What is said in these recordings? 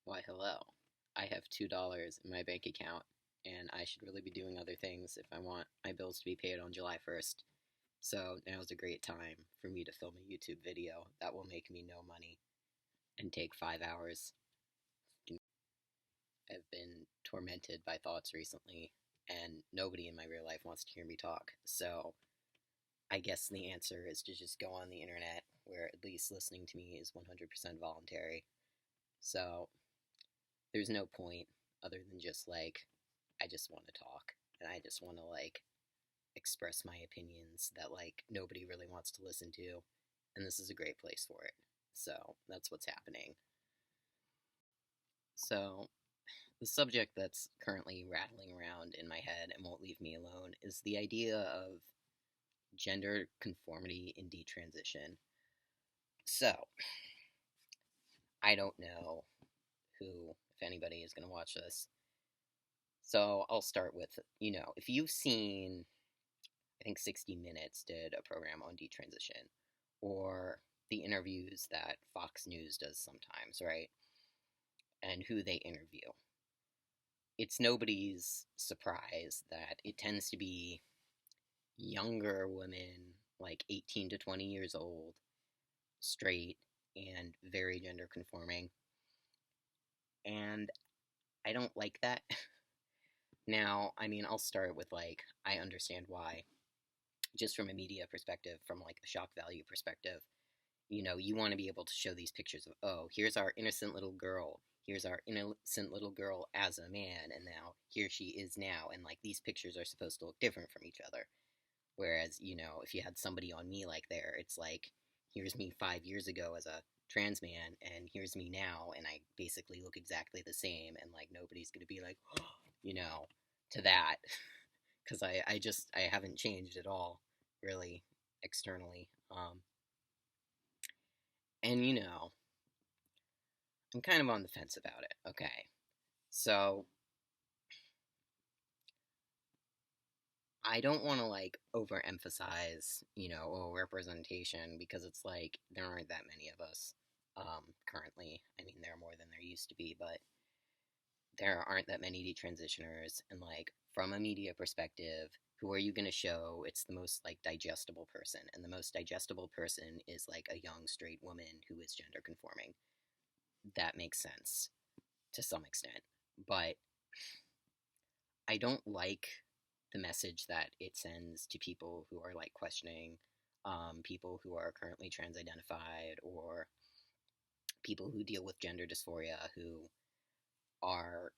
Why, hello. I have $2 in my bank account, and I should really be doing other things if I want my bills to be paid on July 1st. So now's a great time for me to film a YouTube video that will make me no money and take 5 hours. I've been tormented by thoughts recently, and nobody in my real life wants to hear me talk. So I guess the answer is to just go on the internet, where at least listening to me is 100% voluntary. So there's no point other than just I just want to talk and I just want to express my opinions that nobody really wants to listen to, and this is a great place for it. So that's what's happening. So the subject that's currently rattling around in my head and won't leave me alone is the idea of gender conformity in detransition. So I don't know who, if anybody, is going to watch this. So I'll start with, if you've seen, I think 60 Minutes did a program on detransition, or the interviews that Fox News does sometimes, right? And who they interview. It's nobody's surprise that it tends to be younger women, like 18 to 20 years old, straight, and very gender conforming. And I don't like that. Now, I mean, I'll start with I understand why. Just from a media perspective, from a shock value perspective, you want to be able to show these pictures of, oh, here's our innocent little girl. Here's our innocent little girl as a man, and now here she is now, and these pictures are supposed to look different from each other. Whereas, if you had somebody on me there, it's here's me 5 years ago as a trans man, and here's me now, and I basically look exactly the same, and nobody's gonna be like, to that, because I haven't changed at all, really, externally. And I'm kind of on the fence about it. Okay. So I don't want to overemphasize, representation, because it's there aren't that many of us currently. I mean, there are more than there used to be, but there aren't that many detransitioners. And from a media perspective, who are you going to show? It's the most digestible person, and the most digestible person is a young straight woman who is gender conforming. That makes sense to some extent, but I don't like the message that it sends to people who are questioning, people who are currently trans identified, or people who deal with gender dysphoria, who are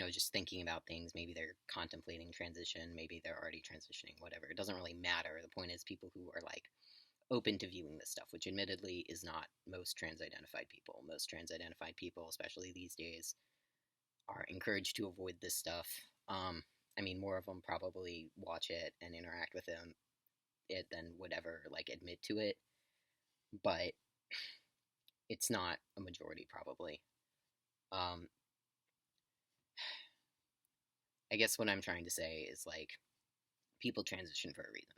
just thinking about things. Maybe they're contemplating transition, maybe they're already transitioning, whatever. It doesn't really matter. The point is people who are open to viewing this stuff, which admittedly is not most trans identified people. Most trans identified people, especially these days, are encouraged to avoid this stuff. I mean, more of them probably watch it and interact with it than would ever admit to it, but it's not a majority probably. Um, I guess what I'm trying to say is people transition for a reason.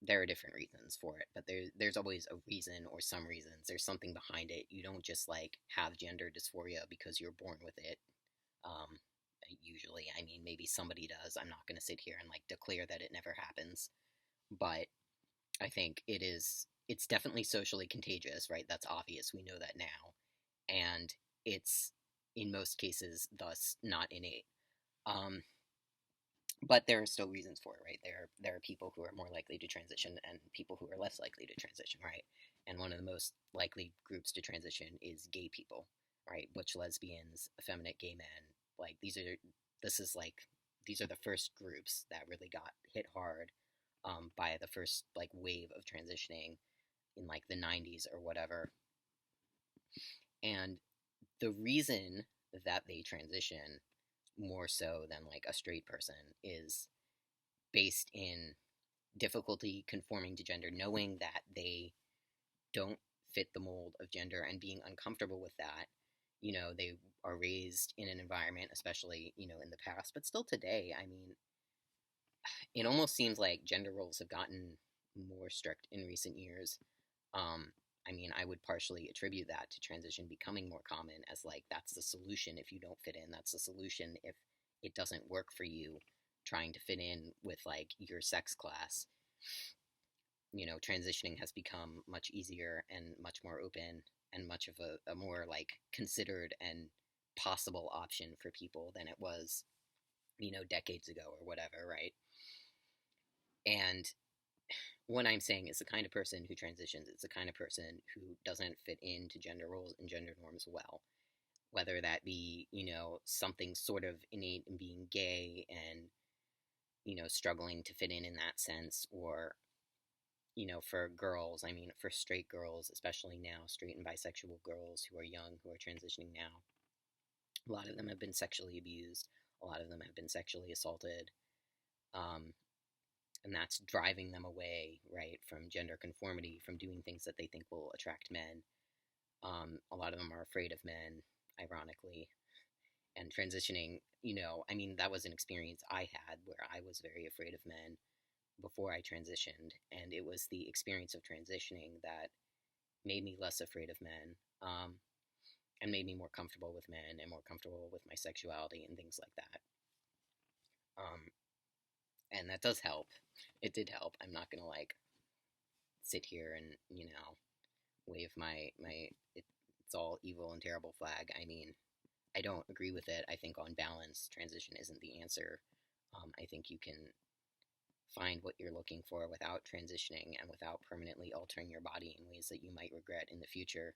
There are different reasons for it, but there's always a reason, or some reasons. There's something behind it. You don't just have gender dysphoria because you're born with it. Um, Usually, I mean, maybe somebody does. I'm not going to sit here and declare that it never happens, but I think it's definitely socially contagious, right? That's obvious. We know that now, and it's in most cases thus not innate. Um, but there are still reasons for it, right? There are people who are more likely to transition and people who are less likely to transition, right? And one of the most likely groups to transition is gay people, right? Butch lesbians, effeminate gay men. This is these are the first groups that really got hit hard by the first wave of transitioning in the 90s or whatever. And the reason that they transition more so than a straight person is based in difficulty conforming to gender, knowing that they don't fit the mold of gender and being uncomfortable with that. They are raised in an environment, especially, in the past, but still today. I mean, it almost seems like gender roles have gotten more strict in recent years. I mean, I would partially attribute that to transition becoming more common, as like that's the solution if you don't fit in. That's the solution if it doesn't work for you trying to fit in with like your sex class. You know, transitioning has become much easier and much more open and much of a more like considered and possible option for people than it was, you know, decades ago or whatever, right? And what I'm saying is the kind of person who transitions, it's the kind of person who doesn't fit into gender roles and gender norms well. Whether that be, you know, something sort of innate in being gay and, you know, struggling to fit in that sense, or, you know, for girls, I mean, for straight girls, especially now, straight and bisexual girls who are young, who are transitioning now, a lot of them have been sexually abused, a lot of them have been sexually assaulted, um, and that's driving them away, right, from gender conformity, from doing things that they think will attract men. A lot of them are afraid of men, ironically, and transitioning, you know, I mean, that was an experience I had where I was very afraid of men before I transitioned, and it was the experience of transitioning that made me less afraid of men, and made me more comfortable with men and more comfortable with my sexuality and things like that. Um, and that does help. It did help. I'm not gonna like sit here and, you know, wave my it's all evil and terrible flag. I mean, I don't agree with it. I think on balance, transition isn't the answer. I think you can find what you're looking for without transitioning and without permanently altering your body in ways that you might regret in the future.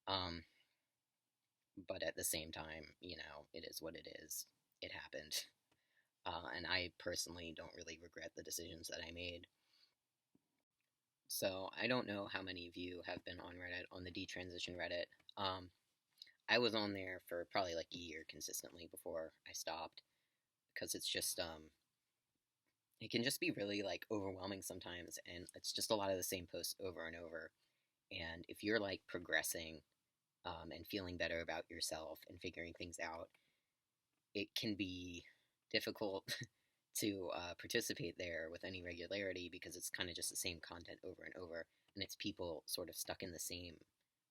Um, but at the same time, you know, it is what it is. It happened. And I personally don't really regret the decisions that I made. So I don't know how many of you have been on Reddit, on the detransition Reddit. I was on there for probably like a year consistently before I stopped, because it's just it can just be really like overwhelming sometimes, and it's just a lot of the same posts over and over. And if you're like progressing, and feeling better about yourself and figuring things out, it can be difficult to participate there with any regularity, because it's kind of just the same content over and over, and it's people sort of stuck in the same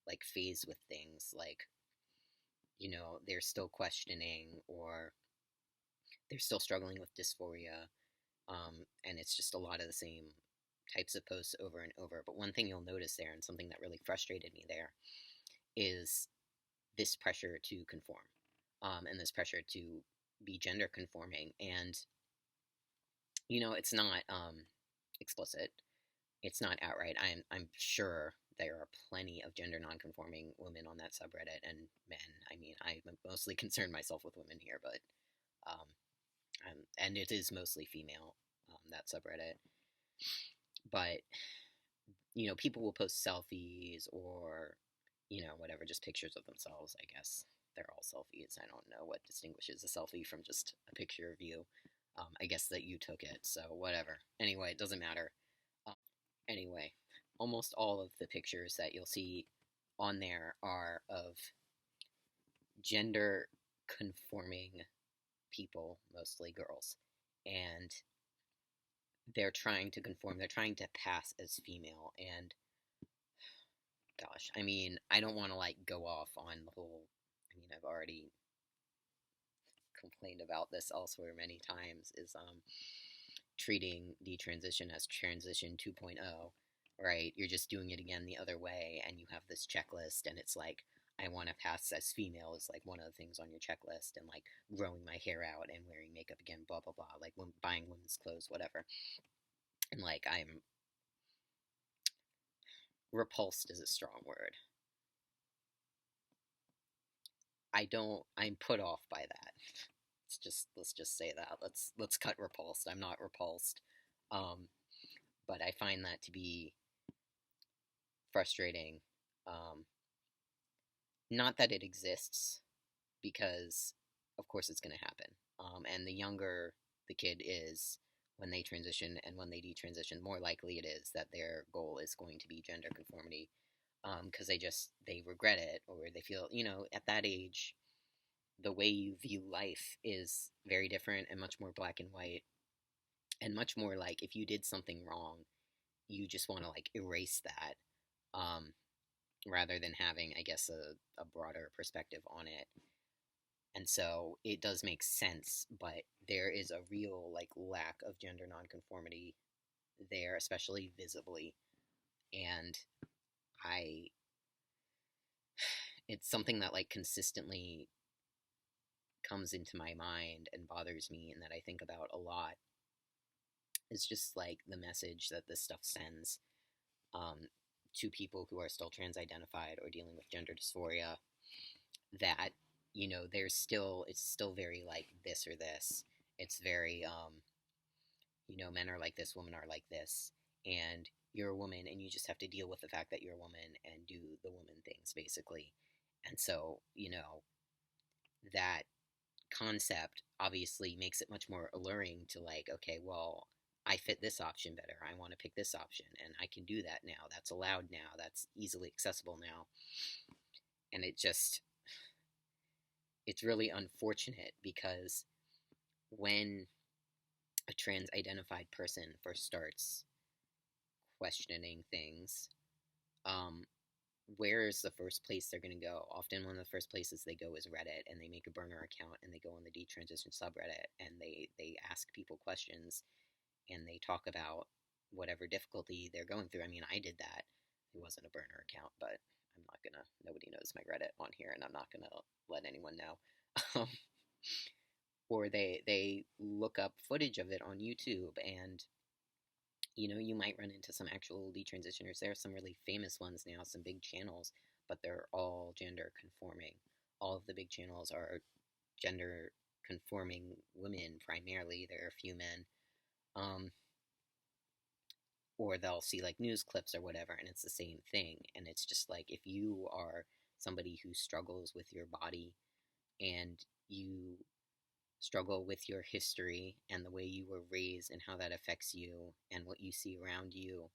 like phase with things, like, you know, they're still questioning, or they're still struggling with dysphoria, and it's just a lot of the same types of posts over and over. But one thing you'll notice there, and something that really frustrated me there, is this pressure to conform, and this pressure to be gender conforming. And, you know, it's not explicit, it's not outright. I'm sure there are plenty of gender nonconforming women on that subreddit, and men. I mean, I mostly concern myself with women here, but um, and it is mostly female, that subreddit. But, you know, people will post selfies, or, you know, whatever, just pictures of themselves. I guess they're all selfies. I don't know what distinguishes a selfie from just a picture of you. I guess that you took it, so whatever. Anyway, it doesn't matter. Anyway, almost all of the pictures that you'll see on there are of gender conforming people, mostly girls, and they're trying to conform, they're trying to pass as female. And gosh, I mean, I don't want to like go off on the whole, I mean, I've already complained about this elsewhere many times, is treating detransition as transition 2.0, right? You're just doing it again the other way, and you have this checklist, and it's like, I want to pass as female is like one of the things on your checklist, and like growing my hair out and wearing makeup again, blah blah blah, like when buying women's clothes, whatever. And like, I'm repulsed is a strong word. I'm put off by that. Let's just say that. Let's cut repulsed. I'm not repulsed. Um, but I find that to be frustrating. Um, Not that it exists, because of course it's going to happen. And the younger the kid is when they transition and when they detransition, more likely it is that their goal is going to be gender conformity, because they regret it, or they feel, you know, at that age, the way you view life is very different and much more black and white, and much more like if you did something wrong, you just want to like erase that. Um, rather than having, I guess, a broader perspective on it. And so it does make sense, but there is a real like lack of gender nonconformity there, especially visibly. And I, it's something that like consistently comes into my mind and bothers me, and that I think about a lot. Is just like the message that this stuff sends um, to people who are still trans identified or dealing with gender dysphoria, that there's still, it's still very like this or this. It's very men are like this, women are like this, and you're a woman and you just have to deal with the fact that you're a woman and do the woman things basically. And so that concept obviously makes it much more alluring to like, okay, well, I fit this option better, I want to pick this option, and I can do that now, that's allowed now, that's easily accessible now. And it's really unfortunate because when a trans identified person first starts questioning things, um, where is the first place they're going to go? Often one of the first places they go is Reddit, and they make a burner account and they go on the Detransition subreddit, and they ask people questions, and they talk about whatever difficulty they're going through. I mean, I did that. It wasn't a burner account, but I'm not gonna. Nobody knows my Reddit on here, and I'm not gonna let anyone know. Or they look up footage of it on YouTube, and you might run into some actual detransitioners. There are some really famous ones now, some big channels, but they're all gender conforming. All of the big channels are gender conforming women primarily. There are a few men. Or they'll see like news clips or whatever, and it's the same thing. And it's just like, if you are somebody who struggles with your body, and you struggle with your history and the way you were raised and how that affects you and what you see around you,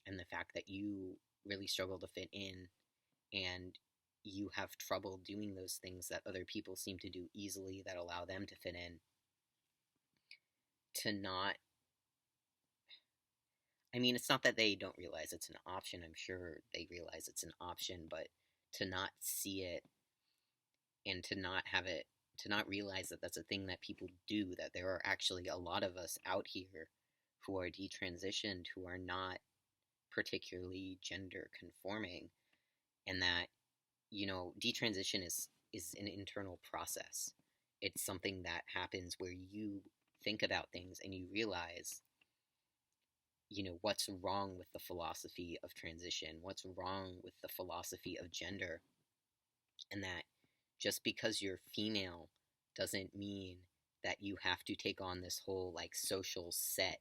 and the fact that you really struggle to fit in, and you have trouble doing those things that other people seem to do easily that allow them to fit in, to not, I mean, it's not that they don't realize it's an option. I'm sure they realize it's an option, but to not see it, and to not have it, to not realize that that's a thing that people do, that there are actually a lot of us out here who are detransitioned, who are not particularly gender conforming, and that, detransition is an internal process. It's something that happens where you think about things and you realize, what's wrong with the philosophy of transition, what's wrong with the philosophy of gender, and that just because you're female doesn't mean that you have to take on this whole like social set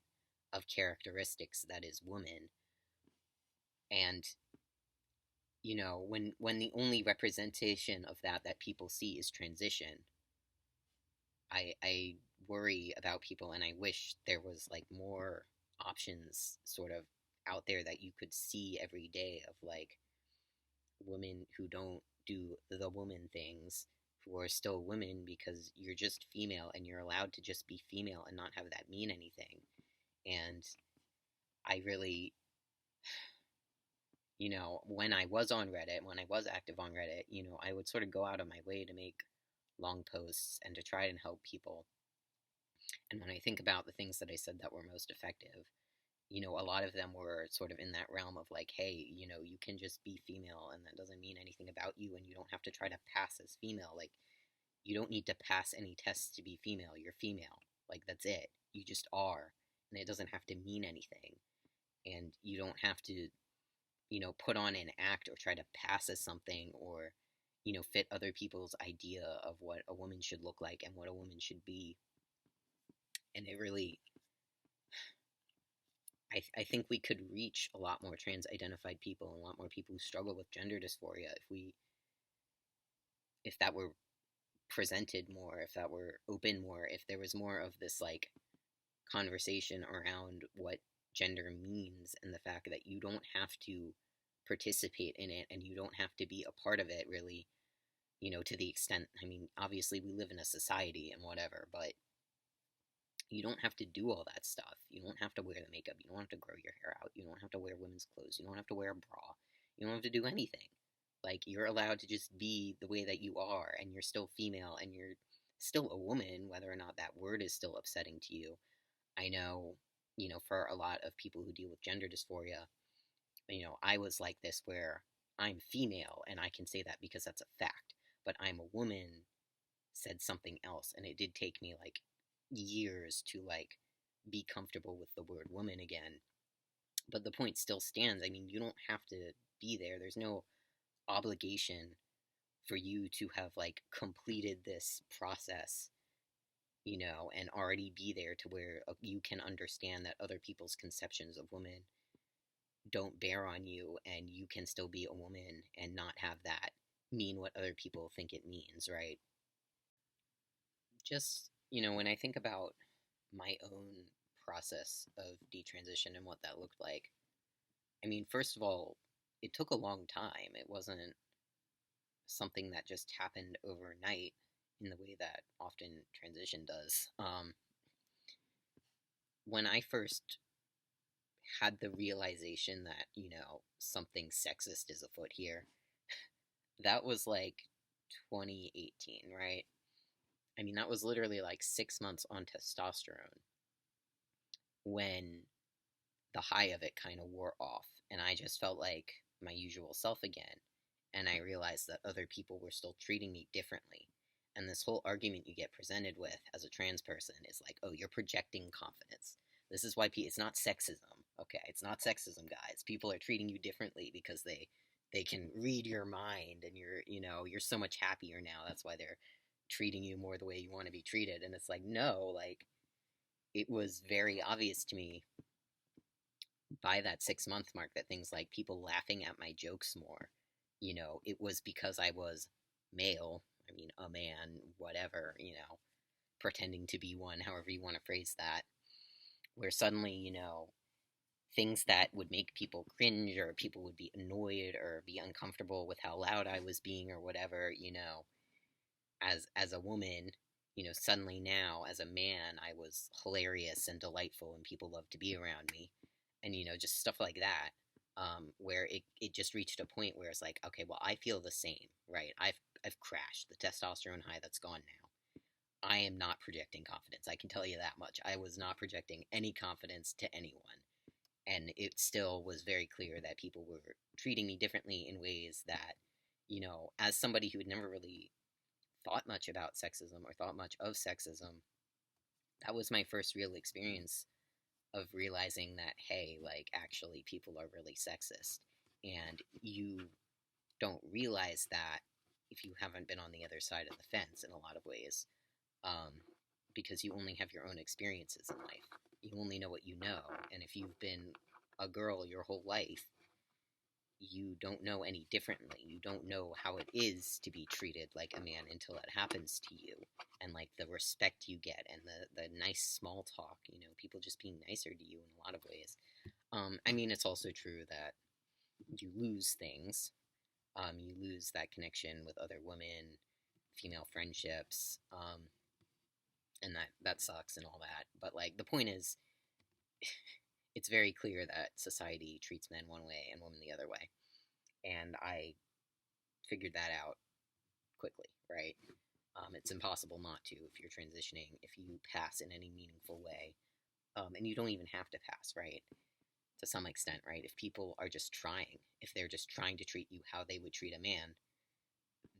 of characteristics that is woman. And when the only representation of that people see is transition, I worry about people, and I wish there was like more options sort of out there that you could see every day, of like women who don't do the woman things, who are still women because you're just female and you're allowed to just be female and not have that mean anything. And I really, when I was on Reddit, when I was active on Reddit, I would sort of go out of my way to make long posts and to try and help people. And when I think about the things that I said that were most effective, a lot of them were sort of in that realm of like, hey, you can just be female and that doesn't mean anything about you, and you don't have to try to pass as female. Like, you don't need to pass any tests to be female. You're female. Like, that's it. You just are. And it doesn't have to mean anything. And you don't have to, put on an act or try to pass as something, or, fit other people's idea of what a woman should look like and what a woman should be. And it really, I think we could reach a lot more trans identified people and a lot more people who struggle with gender dysphoria if that were presented more, if that were open more, if there was more of this like conversation around what gender means, and the fact that you don't have to participate in it and you don't have to be a part of it, really, to the extent, I mean, obviously we live in a society and whatever, but you don't have to do all that stuff. You don't have to wear the makeup. You don't have to grow your hair out. You don't have to wear women's clothes. You don't have to wear a bra. You don't have to do anything. Like, you're allowed to just be the way that you are, and you're still female, and you're still a woman, whether or not that word is still upsetting to you. I know, for a lot of people who deal with gender dysphoria, I was like this where I'm female, and I can say that because that's a fact, but I'm a woman said something else, and it did take me like years to like be comfortable with the word woman again. But the point still stands. I mean, you don't have to be there. There's no obligation for you to have like completed this process, and already be there to where you can understand that other people's conceptions of women don't bear on you, and you can still be a woman and not have that mean what other people think it means, right? Just, when I think about my own process of detransition and what that looked like, I mean, first of all, it took a long time. It wasn't something that just happened overnight in the way that often transition does. When I first had the realization that, something sexist is afoot here, that was like 2018, right? I mean, that was literally like 6 months on testosterone when the high of it kind of wore off, and I just felt like my usual self again. And I realized that other people were still treating me differently. And this whole argument you get presented with as a trans person is like, oh, you're projecting confidence. This is why it's not sexism. Okay, it's not sexism, guys. People are treating you differently because they can read your mind, and you're so much happier now. That's why they're treating you more the way you want to be treated. And it's like, no, like, it was very obvious to me by that 6 month mark that things like people laughing at my jokes more, it was because I was male. I mean, a man, whatever, pretending to be one, however you want to phrase that, where suddenly, things that would make people cringe, or people would be annoyed or be uncomfortable with how loud I was being or whatever, as a woman, suddenly now as a man, I was hilarious and delightful, and people loved to be around me, and just stuff like that. Where it just reached a point where it's like, okay, well, I feel the same, right? I've crashed the testosterone high that's gone now. I am not projecting confidence. I can tell you that much. I was not projecting any confidence to anyone, and it still was very clear that people were treating me differently in ways that, as somebody who had never really thought much about sexism or thought much of sexism, that was my first real experience of realizing that, hey, like, actually people are really sexist, and you don't realize that if you haven't been on the other side of the fence in a lot of ways, um, because you only have your own experiences in life. You only know what you know, and if you've been a girl your whole life, you don't know any differently. You don't know how it is to be treated like a man until it happens to you, and like the respect you get, and the nice small talk, people just being nicer to you in a lot of ways. I mean, it's also true that you lose things. You lose that connection with other women, female friendships, and that sucks and all that. But like, the point is, it's very clear that society treats men one way and women the other way, and I figured that out quickly, right? It's impossible not to if you're transitioning, if you pass in any meaningful way. And you don't even have to pass, right? To some extent, right? If people are just trying, if they're just trying to treat you how they would treat a man,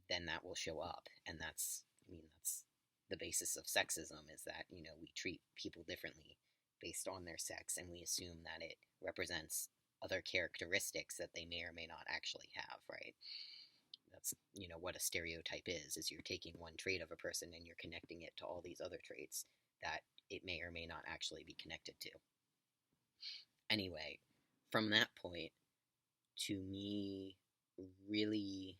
then that will show up. And that's the basis of sexism, is that, we treat people differently based on their sex, and we assume that it represents other characteristics that they may or may not actually have, right? That's, what a stereotype is you're taking one trait of a person and you're connecting it to all these other traits that it may or may not actually be connected to. Anyway, from that point to me really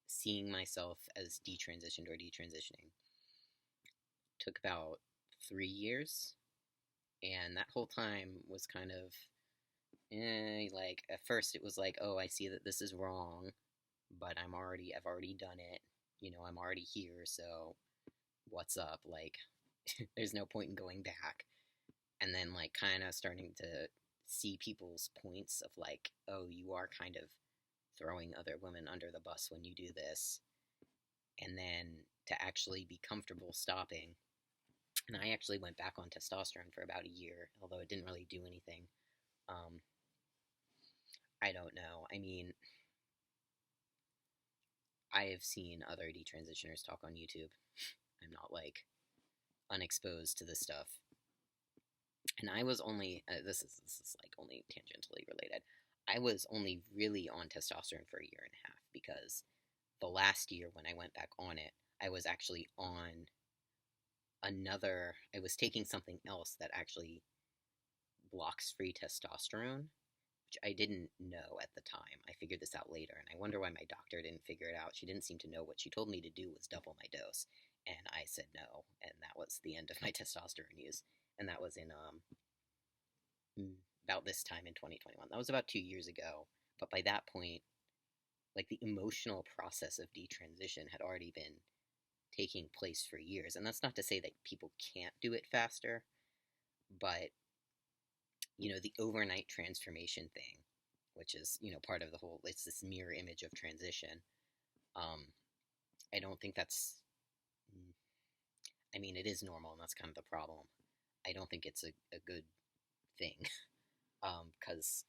seeing myself as detransitioned or detransitioning took about 3 years, and that whole time was kind of like, at first it was like, oh, I see that this is wrong, but I've already done it. I'm already here, so what's up? Like, there's no point in going back. And then, like, kind of starting to see people's points of like, oh, you are kind of throwing other women under the bus when you do this, and then to actually be comfortable stopping. And I actually went back on testosterone for about a year, although it didn't really do anything. Um, I don't know. I mean, I have seen other detransitioners talk on YouTube. I'm not like unexposed to this stuff. And I was only this is like only tangentially related. I was only really on testosterone for a year and a half because the last year when I went back on it, I was actually on I was taking something else that actually blocks free testosterone, which I didn't know at the time. I figured this out later, and I wonder why my doctor didn't figure it out. She didn't seem to know. What she told me to do was double my dose, and I said no, and that was the end of my testosterone use. And that was in about this time in 2021. That was about 2 years ago. But by that point, like the emotional process of detransition had already been taking place for years. And that's not to say that people can't do it faster, but the overnight transformation thing, which is, part of the whole, it's this mirror image of transition. Um, I don't think that's, I mean, it is normal, and that's kind of the problem. I don't think it's a good thing, because,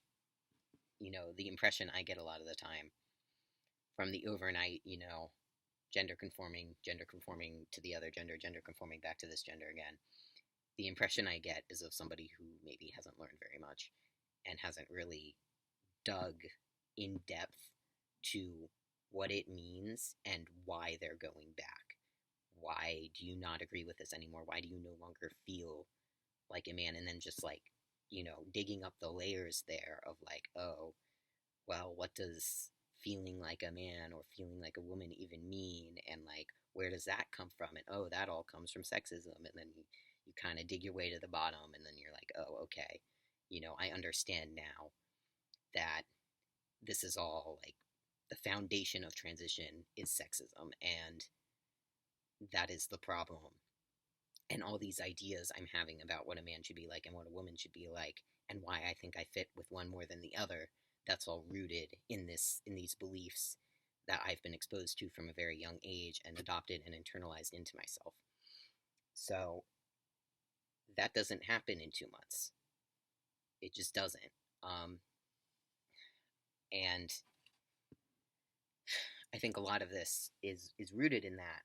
the impression I get a lot of the time from the overnight, gender conforming to the other gender, gender conforming back to this gender again. The impression I get is of somebody who maybe hasn't learned very much and hasn't really dug in depth to what it means and why they're going back. Why do you not agree with this anymore? Why do you no longer feel like a man? And then just like, digging up the layers there of like, oh, well, what does feeling like a man or feeling like a woman even mean? And like, where does that come from? And oh, that all comes from sexism. And then you kind of dig your way to the bottom, and then you're like, oh, okay, I understand now that this is all like the foundation of transition is sexism, and that is the problem. And all these ideas I'm having about what a man should be like and what a woman should be like, and why I think I fit with one more than the other, that's all rooted in these beliefs that I've been exposed to from a very young age and adopted and internalized into myself. So that doesn't happen in 2 months. It just doesn't. And I think a lot of this is rooted in that,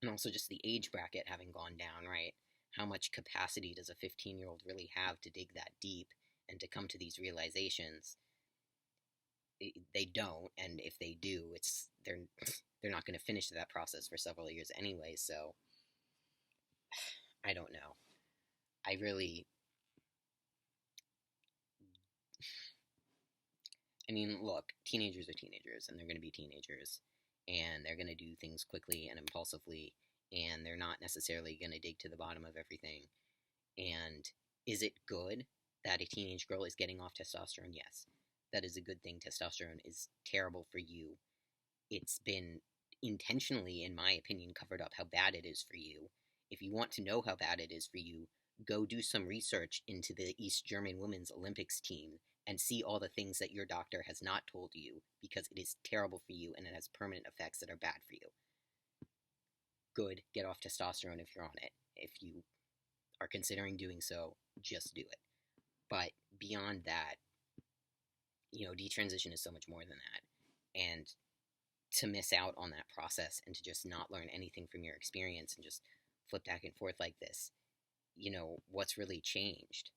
and also just the age bracket having gone down, right? How much capacity does a 15-year-old really have to dig that deep and to come to these realizations? They don't, and if they do, they're not going to finish that process for several years anyway. So I don't know. I really, I mean, look, teenagers are teenagers, and they're going to be teenagers, and they're going to do things quickly and impulsively, and they're not necessarily going to dig to the bottom of everything. And is it good that a teenage girl is getting off testosterone? Yes, that is a good thing. Testosterone is terrible for you. It's been intentionally, in my opinion, covered up how bad it is for you. If you want to know how bad it is for you, go do some research into the East German women's Olympics team and see all the things that your doctor has not told you, because it is terrible for you and it has permanent effects that are bad for you. Good, get off testosterone if you're on it. If you are considering doing so, just do it. But beyond that, detransition is so much more than that. And to miss out on that process and to just not learn anything from your experience and just flip back and forth like this, what's really changed?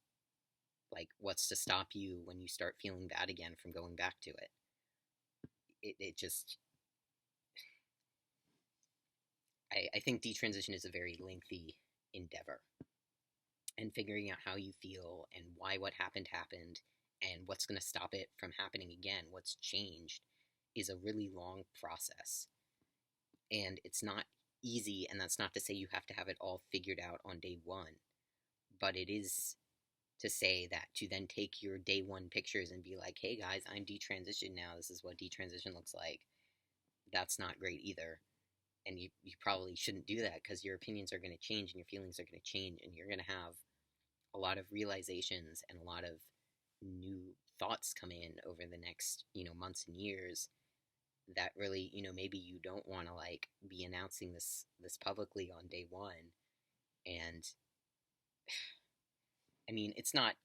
Like, what's to stop you when you start feeling bad again from going back to it? It just, I think detransition is a very lengthy endeavor. And figuring out how you feel and why what happened happened and what's going to stop it from happening again, what's changed, is a really long process. And it's not easy, and that's not to say you have to have it all figured out on day one. But it is to say that to then take your day one pictures and be like, hey guys, I'm detransitioned now, this is what detransition looks like, that's not great either. And you probably shouldn't do that, because your opinions are going to change and your feelings are going to change, and you're going to have a lot of realizations and a lot of new thoughts come in over the next, months and years that really, maybe you don't want to like be announcing this publicly on day one. And I mean, it's not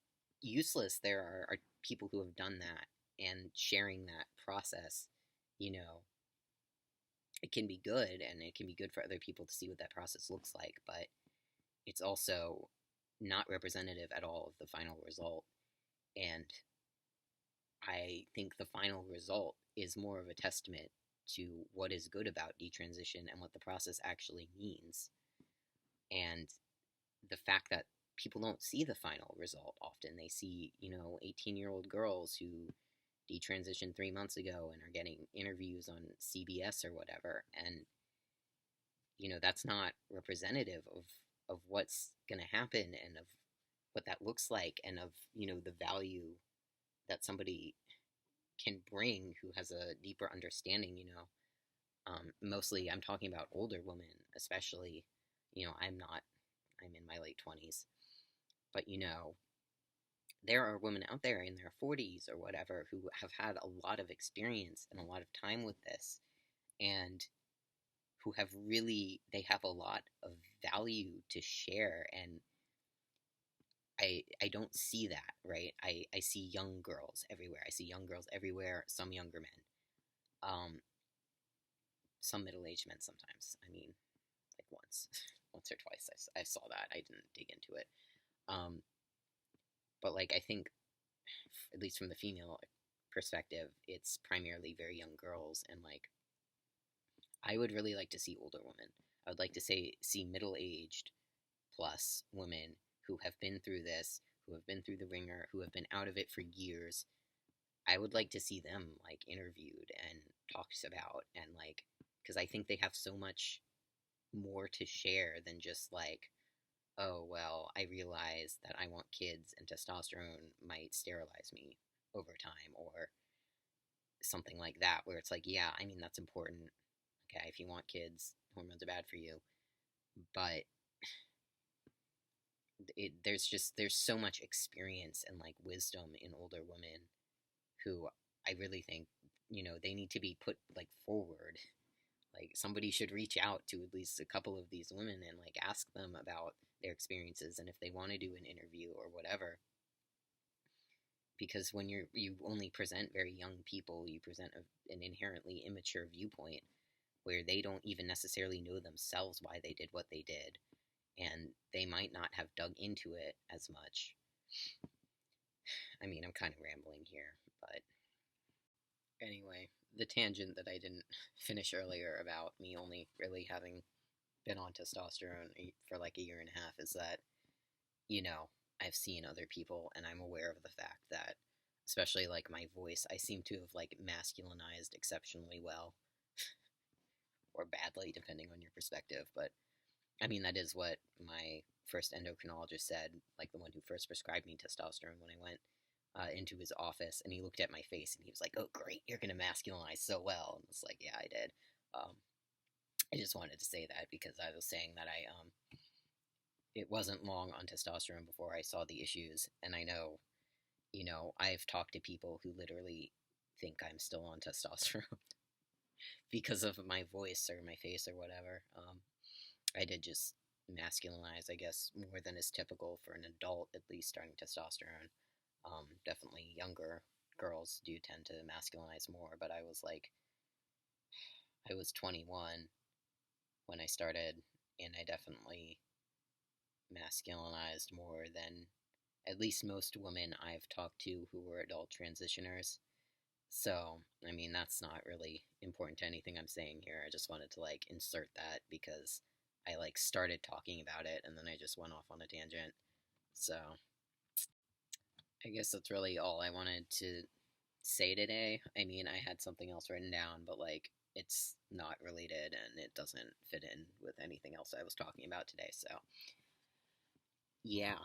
useless. There are people who have done that, and sharing that process, you know, it can be good, and it can be good for other people to see what that process looks like, but it's also not representative at all of the final result. And I think the final result is more of a testament to what is good about detransition and what the process actually means. And the fact that people don't see the final result often. They see, 18-year-old girls who detransitioned 3 months ago and are getting interviews on CBS or whatever. And, that's not representative of what's going to happen and of what that looks like and of, the value that somebody can bring who has a deeper understanding, mostly I'm talking about older women, especially, I'm in my late 20s, but there are women out there in their 40s or whatever who have had a lot of experience and a lot of time with this, and who have really, they have a lot of value to share. And I don't see that, right? I see young girls everywhere. I see young girls everywhere, some younger men, some middle-aged men sometimes. I mean, like once, once or twice I saw that. I didn't dig into it. But like, I think, at least from the female perspective, it's primarily very young girls, and like, I would really like to see older women. I would like to see middle-aged plus women who have been through this, who have been through the ringer, who have been out of it for years. I would like to see them like interviewed and talked about, and like, because I think they have so much more to share than just like, oh, well, I realize that I want kids and testosterone might sterilize me over time, or something like that, where it's like, yeah, I mean, that's important. Okay, if you want kids, hormones are bad for you. But there's so much experience and like wisdom in older women who I really think, they need to be put like forward. Like, somebody should reach out to at least a couple of these women and like ask them about their experiences, and if they want to do an interview or whatever. Because when you only present very young people, you present an inherently immature viewpoint where they don't even necessarily know themselves why they did what they did, and they might not have dug into it as much. I mean, I'm kind of rambling here, but anyway, the tangent that I didn't finish earlier about me only really having been on testosterone for like a year and a half is that, I've seen other people, and I'm aware of the fact that, especially like my voice, I seem to have like masculinized exceptionally well, or badly, depending on your perspective. But I mean, that is what my first endocrinologist said, like the one who first prescribed me testosterone when I went into his office, and he looked at my face and he was like, "Oh, great, you're gonna masculinize so well." And it's like, yeah, I did. I just wanted to say that because I was saying that it wasn't long on testosterone before I saw the issues, and I know, I've talked to people who literally think I'm still on testosterone because of my voice or my face or whatever. I did just masculinize, I guess, more than is typical for an adult, at least starting testosterone. Definitely younger girls do tend to masculinize more, but I was 21 when I started, and I definitely masculinized more than at least most women I've talked to who were adult transitioners. So, I mean, that's not really important to anything I'm saying here. I just wanted to like insert that because I like started talking about it and then I just went off on a tangent. So, I guess that's really all I wanted to say today. I mean, I had something else written down, but like it's not related and it doesn't fit in with anything else I was talking about today. So, yeah,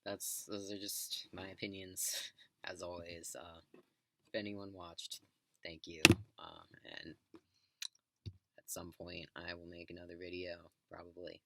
those are just my opinions. As always, if anyone watched, thank you. And at some point, I will make another video, probably.